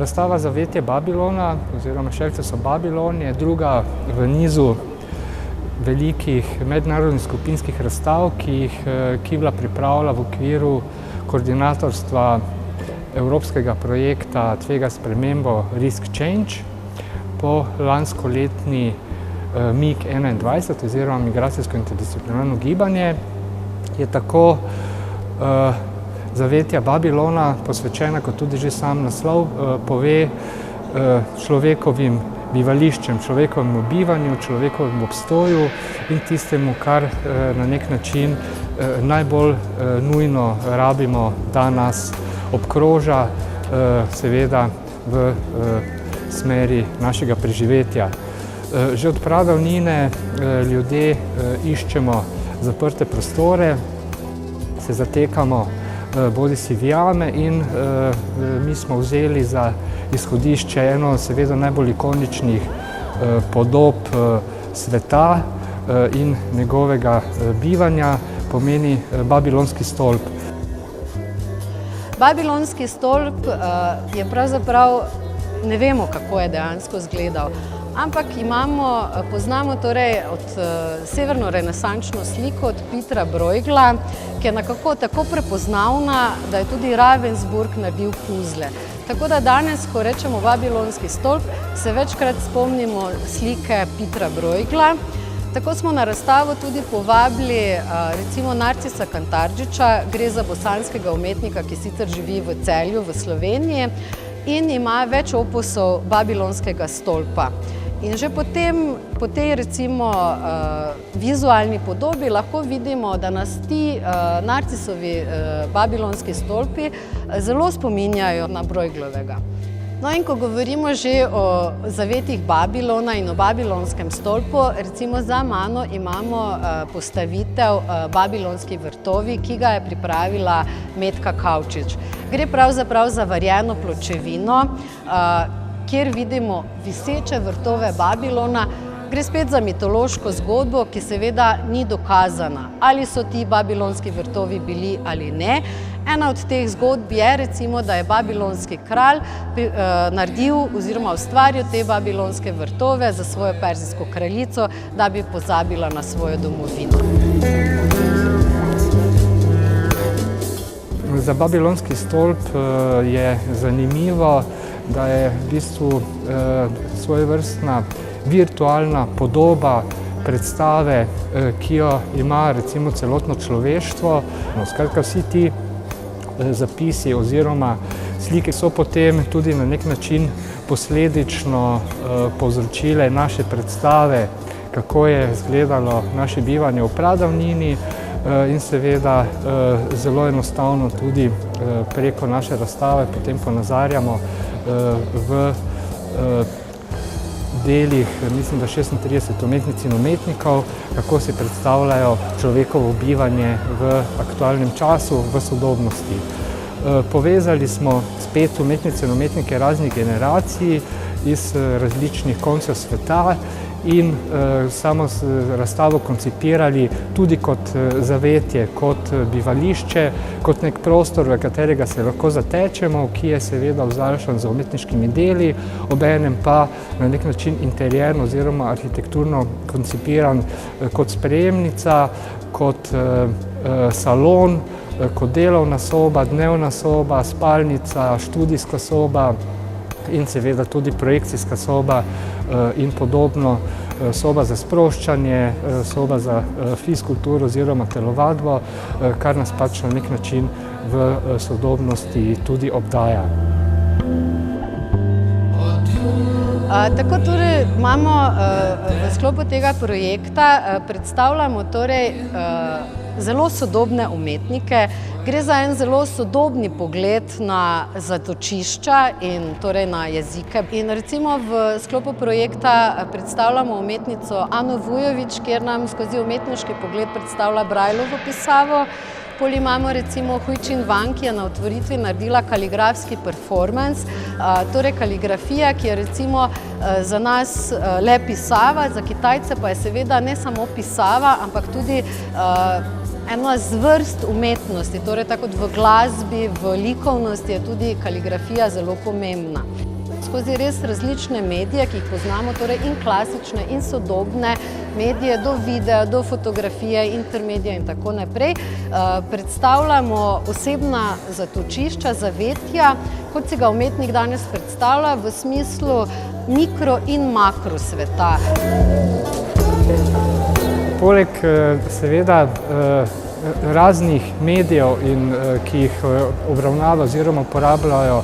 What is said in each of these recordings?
Razstava Zavetje Babilona oziroma Shelters of Babylon je druga v nizu velikih mednarodnih skupinskih razstav, ki jih Kibla pripravlja v okviru koordinatorstva evropskega projekta Tvega spremembo Risk Change po lanskoletni MIG 21 oziroma Migracijsko interdisciplinarno gibanje. Je tako Zavetja Babilona posvečena, kot tudi že sam naslov pove, človekovim bivališčem, človekovemu bivanju, človekovemu obstoju in tistemu, kar na nek način najbolj nujno rabimo, da nas obkroža, seveda v smeri našega preživetja. Že od pradavnine ljudje iščemo zaprte prostore, se zatekamo bodisi v jame in mi smo vzeli za izhodišče eno seveda najbolj ikoničnih podob sveta in njegovega bivanja, pomeni Babilonski stolp. Babilonski stolp je pravzaprav, ne vemo, kako je dejansko izgledal, ampak poznamo torej od severno-renesančno sliko od Petra Bruegela, ki je nekako tako prepoznavna, da je tudi Ravensburg naredil puzle. Tako da danes, ko rečemo Babilonski stolp, se večkrat spomnimo slike Petra Bruegela. Tako smo na razstavo tudi povabili recimo Narcisa Kantarčiča, gre za bosanskega umetnika, ki sicer živi v Celju v Sloveniji in ima več opusov Babilonskega stolpa. In že po tej recimo vizualni podobi lahko vidimo, da nas ti Narcisovi babilonski stolpi zelo spominjajo na Bruegelovega. No in ko govorimo že o zavetjih Babilona in o Babilonskem stolpu, recimo za mano imamo postavitev Babilonski vrtovi, ki ga je pripravila Metka Kavčič. Gre pravzaprav za varjeno pločevino, kjer vidimo viseče vrtove Babilona. Gre spet za mitološko zgodbo, ki seveda ni dokazana, ali so ti babilonski vrtovi bili ali ne. Ena od teh zgodb je recimo, da je babilonski kralj naredil oziroma ustvaril te babilonske vrtove za svojo perzijsko kraljico, da bi pozabila na svojo domovino. Za Babilonski stolp je zanimivo, da je v bistvu svojevrstna virtualna podoba predstave, ki jo ima recimo celotno človeštvo. Skratka, vsi ti zapisi oziroma slike so potem tudi na nek način posledično povzročile naše predstave, kako je izgledalo naše bivanje v pradavnini in seveda zelo enostavno tudi preko naše razstave potem ponazarjamo v delih, mislim, da 36 umetnic in umetnikov, kako si predstavljajo človekovo bivanje v aktualnem času, v sodobnosti. Povezali smo spet umetnice in umetnike raznih generacij iz različnih koncev sveta in samo razstavo koncipirali tudi kot zavetje, kot bivališče, kot nek prostor, v katerega se lahko zatečemo, ki je seveda obzaljšan z umetniškimi deli, obenem pa na nek način interierno oziroma arhitekturno koncipiran kot sprejemnica, kot salon, kot delovna soba, dnevna soba, spalnica, študijska soba in seveda tudi projekcijska soba in podobno, soba za sproščanje, soba za fiskulturo oziroma telovadbo, kar nas pač na nek način v sodobnosti tudi obdaja. Tako torej imamo v sklopu tega projekta, predstavljamo torej zelo sodobne umetnike. Gre za en zelo sodobni pogled na zatočišča in torej na jezike. In recimo v sklopu projekta predstavljamo umetnico Ano Vujović, kjer nam skozi umetniški pogled predstavlja Braillovo pisavo. Pol imamo recimo Hui Chin Wang, ki je na otvoritvi naredila kaligrafski performance, torej kaligrafija, ki je recimo za nas le pisava, za Kitajce pa je seveda ne samo pisava, ampak tudi ena zvrst umetnosti, torej tako kot v glasbi, v likovnosti je tudi kaligrafija zelo pomembna. skozi res različne medije, ki jih poznamo, torej in klasične in sodobne medije, do videa, do fotografije, intermedija in tako naprej. Predstavljamo osebna zatočišča, zavetja, kot si ga umetnik danes predstavlja, v smislu mikro in makro sveta. Poleg seveda raznih medijev, ki jih obravnava oziroma uporabljajo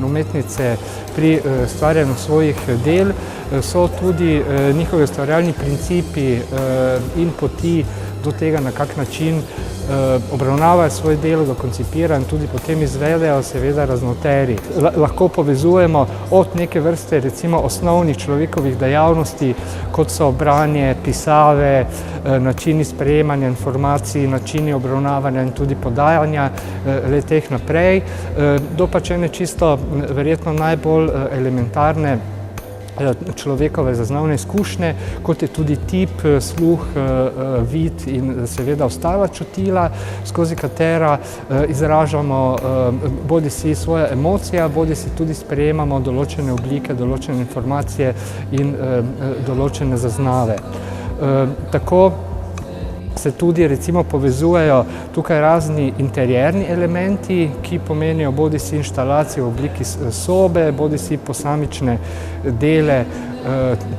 umetnice pri ustvarjanju svojih del, so tudi njihovi ustvarjalni principi in poti do tega, na kak način obravnavajo svoje delo, ga koncipirajo in tudi potem izvedejo seveda raznoteri. Lahko povezujemo od neke vrste recimo osnovnih človekovih dejavnosti, kot so branje, pisave, načini sprejemanja informacij, načini obravnavanja in tudi podajanja le-teh naprej, do pač ene čisto verjetno najbolj elementarne človekove zaznavne izkušnje, kot je tudi tip, sluh, vid in seveda ostala čutila, skozi katera izražamo bodisi svoje emocije, bodisi tudi sprejemamo določene oblike, določene informacije in določene zaznave. Tako se tudi recimo povezujejo tukaj razni interierni elementi, ki pomenijo bodisi inštalacije v obliki sobe, bodisi posamične dele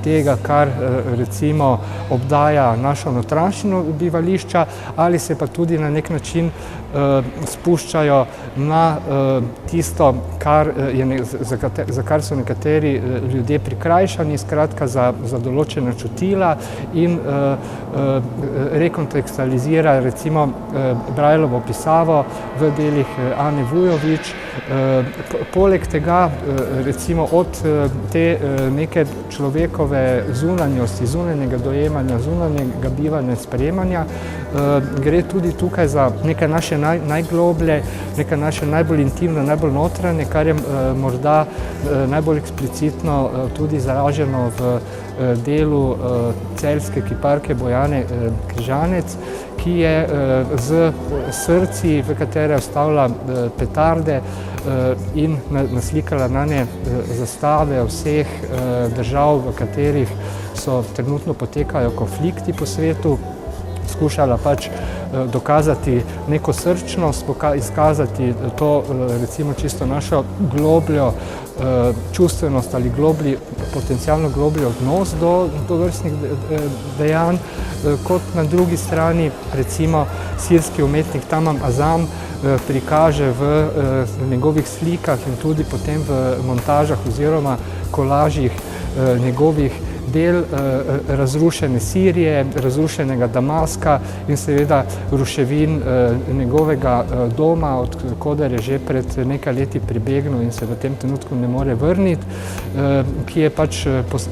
tega, kar recimo obdaja našo notranjšino bivališča, ali se pa tudi na nek način spuščajo na tisto, za kar so nekateri ljudje prikrajšani, skratka za določena čutila in rekontekstualizira recimo Braillovo pisavo v delih Ane Vujović. Poleg tega recimo od te neke človekove zunanjosti, zunanjega dojemanja, zunanjega bivanja, sprejemanja, gre tudi tukaj za nekaj naše najgloblje, nekaj naše najbolj intimno, najbolj notranje, kar je morda najbolj eksplicitno tudi izraženo v delu celjske kiparke Bojane Križanec, ki je z srci, v katere vstavlja petarde in naslikala na nje zastave vseh držav, v katerih trenutno potekajo konflikti po svetu, skušala pač dokazati neko srčnost, izkazati to recimo čisto našo globljo čustvenost ali potencialno globlji odnos do tovrstnih dejanj, kot na drugi strani recimo sirski umetnik Tamam Azam prikaže v njegovih slikah in tudi potem v montažah oziroma kolažih njegovih del razrušene Sirije, razrušenega Damaska in seveda ruševin njegovega doma, od koder je že pred nekaj leti pribegnil in se v tem trenutku ne more vrniti, ki je pač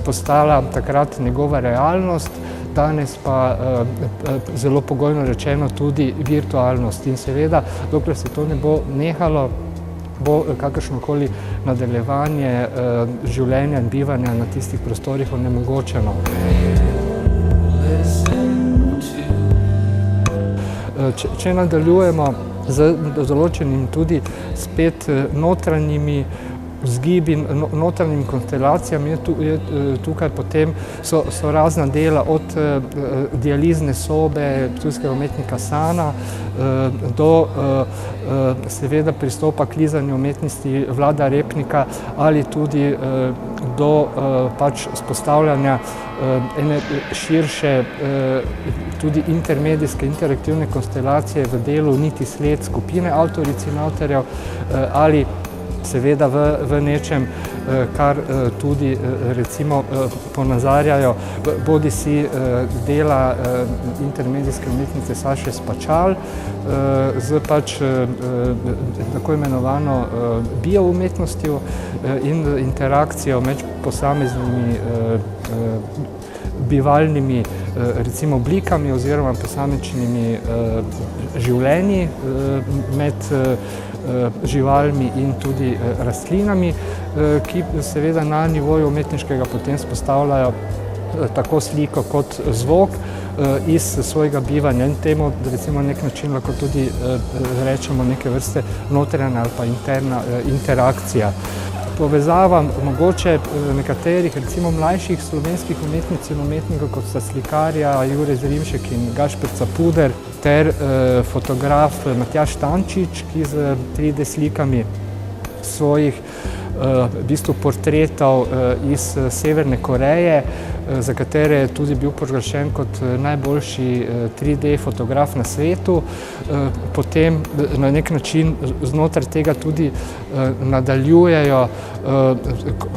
postala takrat njegova realnost, danes pa zelo pogojno rečeno tudi virtualnost. In seveda, dokler se to ne bo nehalo, bo kakršnokoli nadaljevanje življenja in bivanja na tistih prostorih onemogočeno. Če nadaljujemo z določenimi tudi spet notranjimi vzgibi, notranjimi konstelacijami, tukaj potem so razna dela od dializne sobe ptujskega umetnika Sana do seveda pristopa k lizanju umetnosti Vlada Repnika ali tudi do pač vzpostavljanja ene širše tudi intermedijske, interaktivne konstelacije v delu Niti sled skupine avtoric in avtorjev ali seveda v nečem, kar tudi recimo ponazarjajo bodisi dela intermedijske umetnice Saše Spačal z pač tako imenovano bioumetnostjo in interakcijo med posameznimi bivalnimi recimo oblikami oziroma posamičnimi življenji med živalmi in tudi rastlinami, ki seveda na nivoju umetniškega potem spostavljajo tako sliko kot zvok iz svojega bivanja in temu recimo nek način lahko tudi rečemo neke vrste notranja ali pa interna interakcija. povezava mogoče nekaterih, recimo mlajših slovenskih umetnic in umetnikov, kot sta slikarja Jure Zrimšek in Gašper Capuder, ter fotograf Matjaž Stančič, ki z 3D slikami svojih v bistvu portretov iz Severne Koreje, za katere je tudi bil proglašen kot najboljši 3D fotograf na svetu. Potem na nek način znotraj tega tudi nadaljujejo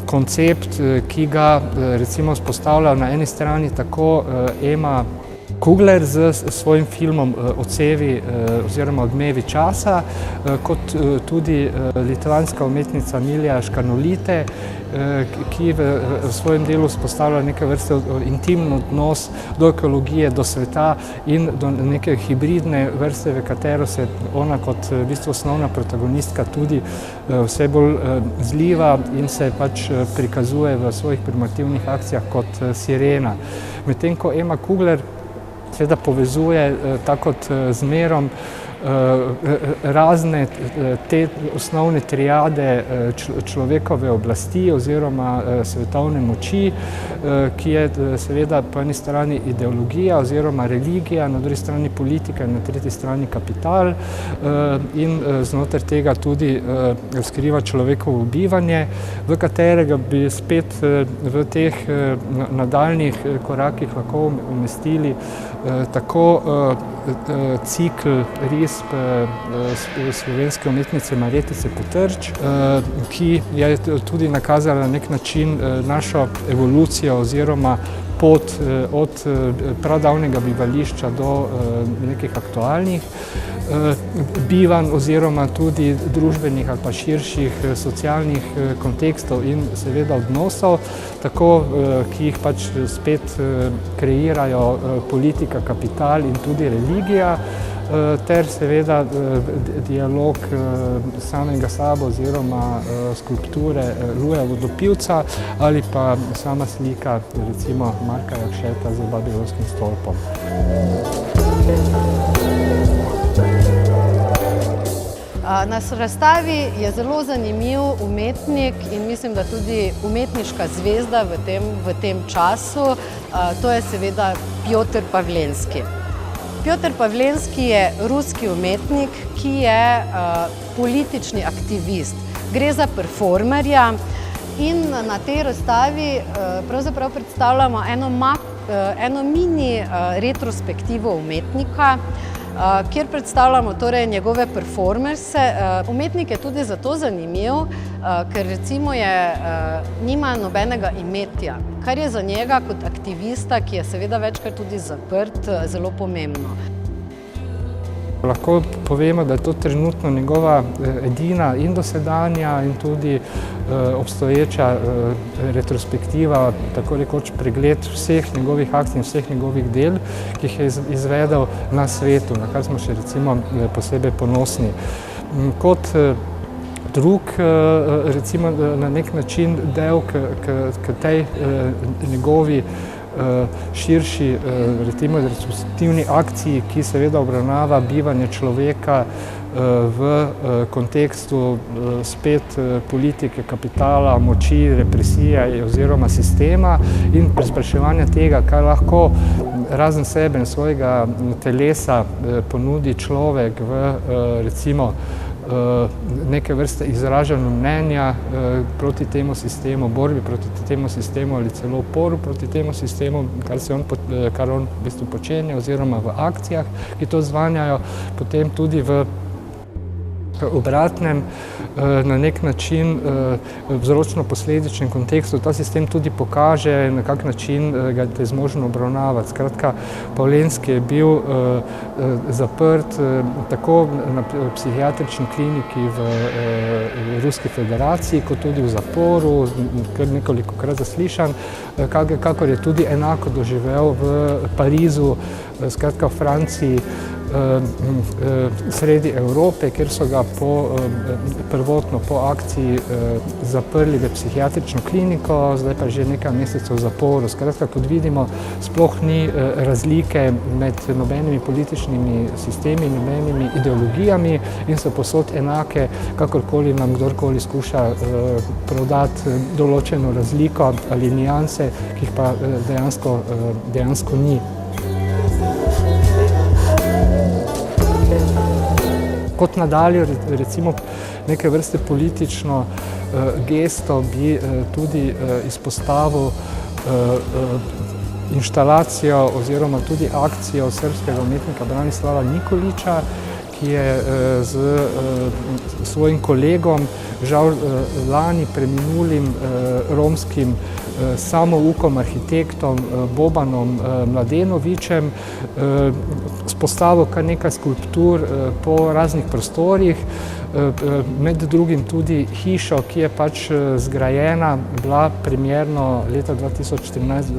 koncept, ki ga recimo vzpostavlja na eni strani tako Ema Kugler z svojim filmom Odsevi oziroma Odmevi časa, kot tudi litvanska umetnica Milja Škanolite, ki v svojem delu vzpostavlja neke vrste intimen odnos do ekologije, do sveta in do neke hibridne vrste, v katero se ona kot v bistvu osnovna protagonistka tudi vse bolj zliva in se pač prikazuje v svojih primitivnih akcijah kot sirena. Medtem ko Ema Kugler seveda povezuje tako kot zmerom razne te osnovne triade človekove oblasti oziroma svetovne moči, ki je seveda po eni strani ideologija oziroma religija, na drugi strani politika in na tretji strani kapital, in znotraj tega tudi skriva človekovo bivanje, v katerega bi spet v teh nadaljnjih korakih lahko umestili tako cikl risb slovenske umetnice Marjetice Potrč, ki je tudi nakazala na nek način našo evolucijo oziroma pot od pradavnega bivališča do nekih aktualnih bivanj oziroma tudi družbenih ali pa širših socialnih kontekstov in seveda odnosov, tako ki jih pač spet kreirajo politika, kapital in tudi religija, ter seveda dialog samega sabo oziroma skulpture Luja Vodopivca ali pa sama slika recimo Marka Jakšeta z Babilonskim stolpom. Na razstavi je zelo zanimiv umetnik in mislim, da tudi umetniška zvezda v tem času, to je seveda Pjotr Pavlenski. Pjotr Pavlenski je ruski umetnik, ki je politični aktivist. Gre za performerja in na tej razstavi pravzaprav predstavljamo eno mini retrospektivo umetnika, kjer predstavljamo torej njegove performerse. Umetnik je tudi zato zanimiv, ker recimo nima nobenega imetja, kar je za njega kot aktivista, ki je seveda večkrat tudi zaprt, zelo pomembno. Lahko povemo, da je to trenutno njegova edina in dosedanja in tudi obstoječa retrospektiva, tako rekoč pregled vseh njegovih akcij in vseh njegovih del, ki jih je izvedel na svetu, na kar smo še recimo posebej ponosni. Kot drug, recimo na nek način del k tej njegovi širši retrospektivni akciji, ki seveda obravnava bivanje človeka v kontekstu spet politike, kapitala, moči, represije oziroma sistema in preizpraševanja tega, kaj lahko razen sebe in svojega telesa ponudi človek v recimo neke vrste izražanju mnenja proti temu sistemu, borbi proti temu sistemu ali celo uporu proti temu sistemu, kar on v bistvu počenja oziroma v akcijah, ki to zvanjajo, potem tudi v obratnem, na nek način vzročno-posledičnem kontekstu ta sistem tudi pokaže, na kak način ga je zmožen obravnavati. Skratka, Pavlenski je bil zaprt tako na psihiatrični kliniki v Ruski federaciji, kot tudi v zaporu, kar nekolikokrat zaslišan, kakor je tudi enako doživel v Parizu, skratka v Franciji, sredi Evrope, kjer so ga prvotno po akciji zaprli v psihiatrično kliniko, zdaj pa že nekaj mesecev v zaporu. Skratka, kot vidimo, sploh ni razlike med nobenimi političnimi sistemi, nobenimi ideologijami in so povsod enake, kakorkoli nam kdorkoli skuša prodati določeno razliko ali nianse, ki jih pa dejansko ni. Kot nadalje, recimo neke vrste politično gesto bi tudi izpostavil inštalacijo oziroma tudi akcijo srbskega umetnika Branislava Nikolića, ki je z svojim kolegom, žal lani preminulim romskim samoukom, arhitektom Bobanom Mladenovićem, spostavil kar nekaj skulptur po raznih prostorih, med drugim tudi hišo, ki je pač zgrajena, bila premierno leta 2014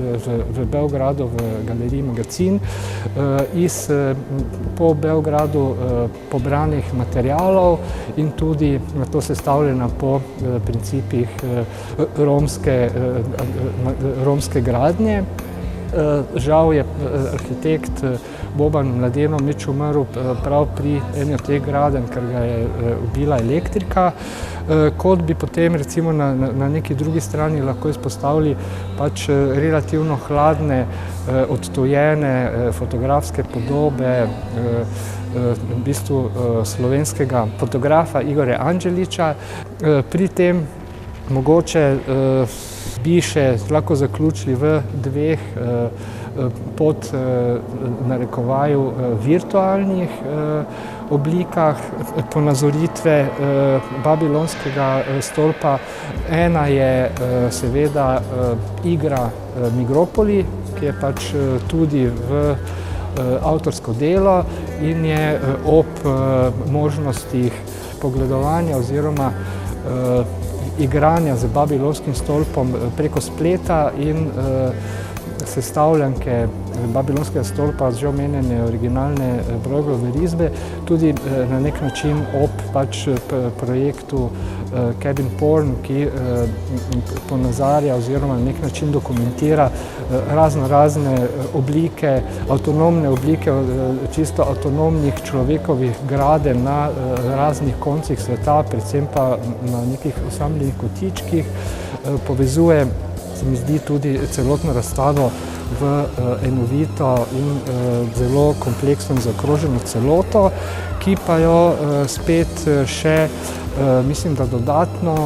v Beogradu v galeriji Magazin iz po Beogradu pobranih materialov in tudi nato sestavljena po principih romske gradnje. Žal je arhitekt Boban Mladenović umrl prav pri eni od teh gradenj, ker ga je ubila elektrika. Kot bi potem recimo na neki drugi strani lahko izpostavili pač relativno hladne, odtujene fotografske podobe v bistvu slovenskega fotografa Igorja Anđelića. Pri tem mogoče bi še lahko zaključili v dveh pod narekovaju virtualnih oblikah ponazoritve Babilonskega stolpa. Ena je seveda igra Migropoli, ki je pač tudi v avtorsko delo in je ob možnostih pogledovanja oziroma igranja z Babilonskim stolpom preko spleta in sestavljanke Babilonskega stolpa, že omenjene originalne Brueghelove risbe, tudi na nek način ob pač projektu Cabin Porn, ki ponazarja oziroma na nek način dokumentira razne oblike, avtonomne oblike čisto avtonomnih človekovih gradenj na raznih koncih sveta, predvsem pa na nekih osamljenih kotičkih, povezuje, se mi zdi, tudi celotno razstavo v enovito in zelo kompleksno zaokroženo celoto, ki pa jo spet še, mislim, da dodatno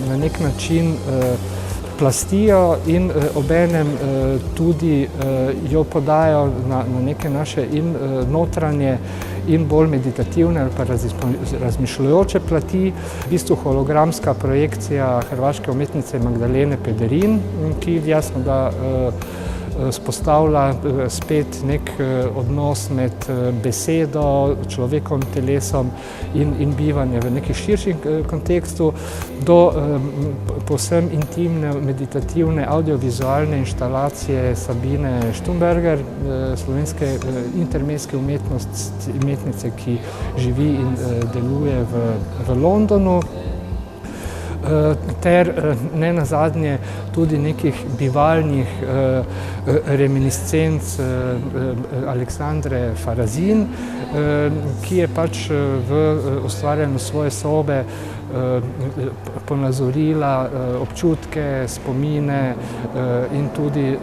na nek način plastijo in obenem tudi jo podajo na neke naše in notranje in bolj meditativne ali pa razmišljujoče plati. V bistvu hologramska projekcija hrvaške umetnice Magdalene Pederin, ki jasno da spostavlja spet nek odnos med besedo, človekovim telesom in bivanje v nekem širšem kontekstu do povsem intimne, meditativne, audiovizualne inštalacije Sabine Štumberger, slovenske intermedijske umetnice, ki živi in deluje v Londonu, ter ne nazadnje tudi nekih bivalnih reminiscenc Aleksandre Farazin, ki je pač v ustvarjanju svoje sobe ponazorila občutke, spomine in tudi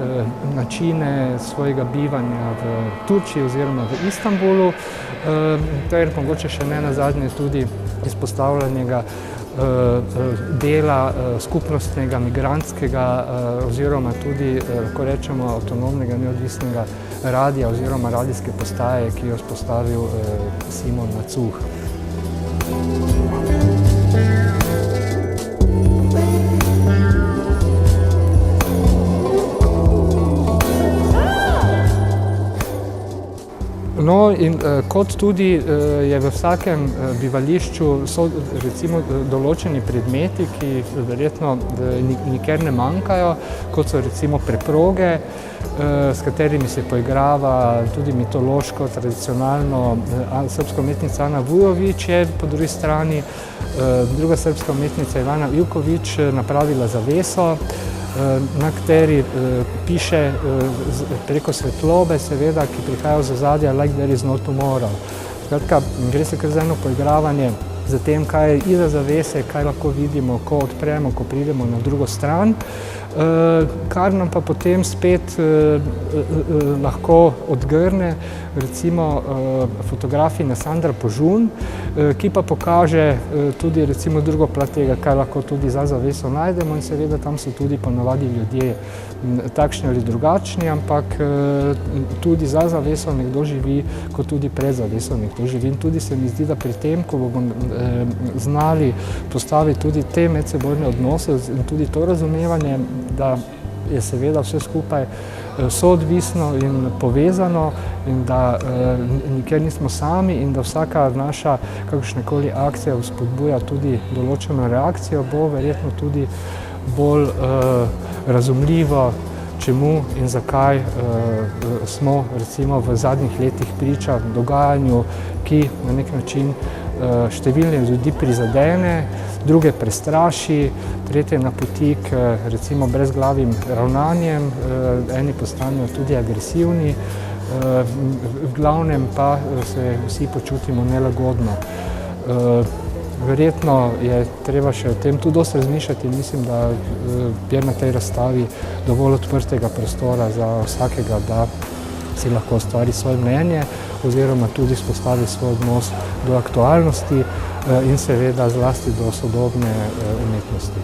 načine svojega bivanja v Turčiji oziroma v Istanbulu, ter mogoče še ne nazadnje tudi izpostavljenega dela skupnostnega, migrantskega oziroma tudi, lahko rečemo, avtonomnega, neodvisnega radija oziroma radijske postaje, ki jo vzpostavil Simon Macuh. No, in kot tudi je v vsakem bivališču so recimo določeni predmeti, ki verjetno nikjer ne manjkajo, kot so recimo preproge, s katerimi se poigrava tudi mitološko, tradicionalno srbska umetnica Ana Vujović je po drugi strani, druga srbska umetnica Ivana Ivković napravila zaveso, na kateri piše preko svetlobe, seveda, ki prihaja v ozadje like there is no tomorrow. Skratka, gre se kar za eno poigravanje za tem, kaj je iza zavese, kaj lahko vidimo, ko odpremo, ko pridemo na drugo stran, kar nam pa potem spet lahko odgrne recimo fotografinja Sandra Požun, ki pa pokaže tudi recimo drugo plat tega, kaj lahko tudi za zaveso najdemo, in seveda tam so tudi ponavadi ljudje takšni ali drugačni, ampak tudi za zaveso nekdo živi, kot tudi pred zaveso nekdo živi. In tudi se mi zdi, da pri tem, ko bomo znali postaviti tudi te medsebojne odnose in tudi to razumevanje, da je seveda vse skupaj soodvisno in povezano in da nikjer nismo sami in da vsaka naša kakršnakoli akcija vzpodbuja tudi določeno reakcijo, bo verjetno tudi bolj razumljivo, čemu in zakaj smo recimo v zadnjih letih priča dogajanju, ki na nek način številne ljudi prizadene, druge prestraši, tretje napoti k recimo brezglavim ravnanjem, eni postanejo tudi agresivni, v glavnem pa se vsi počutimo nelagodno. Verjetno je treba še o tem tudi dosti razmišljati in mislim, da je na tej razstavi dovolj odprtega prostora za vsakega, da si lahko ustvari svoje mnenje oziroma tudi vzpostavi svoj odnos do aktualnosti in seveda zlasti do sodobne umetnosti.